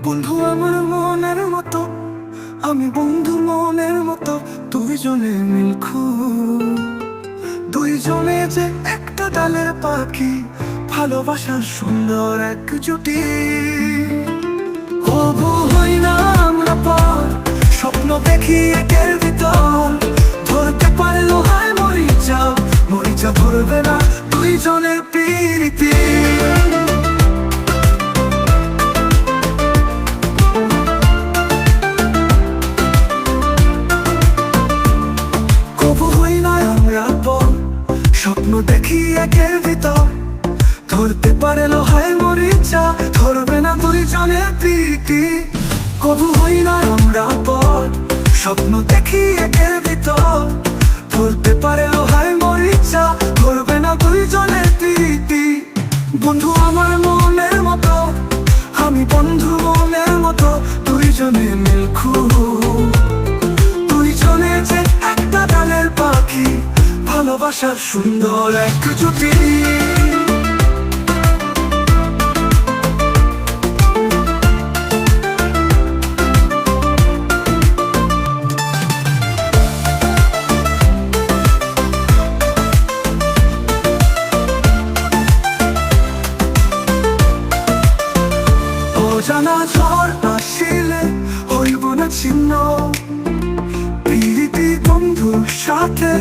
বন্ধু আমার মনের মতো, আমি বন্ধু মনের মতো, দুইজনে মিলখু, দুইজনে যে একটা ডালের পাখি, ভালোবাসার সুন্দর এক জুটি। হবু হই না আমরা পর, স্বপ্ন দেখি একের ভিতর, ধরতে পারলো হায় মরিচা, মরিচা ধরবে না দুইজনের প্রীতি। স্বপ্ন দেখি একের ভিতর, ধরতে পারে লোহায় মরিচা, ধরবে না দুইজনের প্রীতি। কবু হই না আমরা পর, স্বপ্ন দেখি একের ভিতর, ধরতে পারে লোহায় মরিচা, ধরবে না দুইজনের প্রীতি। বন্ধু আমার মনের মতো, আমি বন্ধু মনের মতো, দুইজনে মিলখু, দুইজনে যে একটা ডালের পাখি, ভালোবাসার সুন্দর এক জুটি। অজানা ঝড় আসিলে হইব না ছিন্ন, প্রীতি বন্ধুর সাথে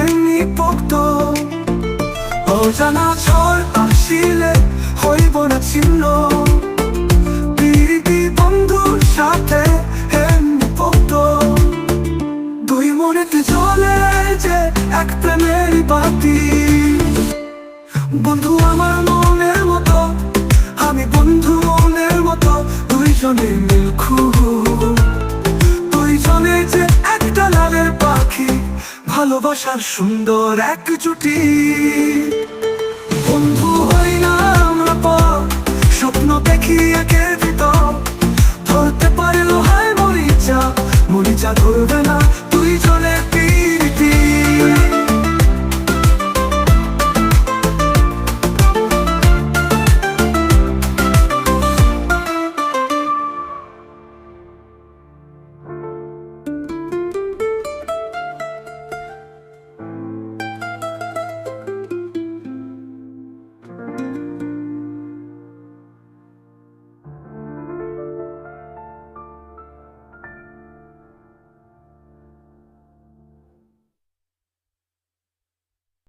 এমনি পক্ত। অজানা ঝড় আসিলে হইব না ছিন্ন, প্রীতি বন্ধুর সাথে এমনি পক্ত। দুই মনেতে জ্বলে যে এক প্রেমের বাতি, বন্ধু আমার মনের মতো, আমি বন্ধু মনের মতো, দুইজনে মিলখু, দুইজনে যে একটা লালের পাখি, ভালোবাসার সুন্দর এক জুটি।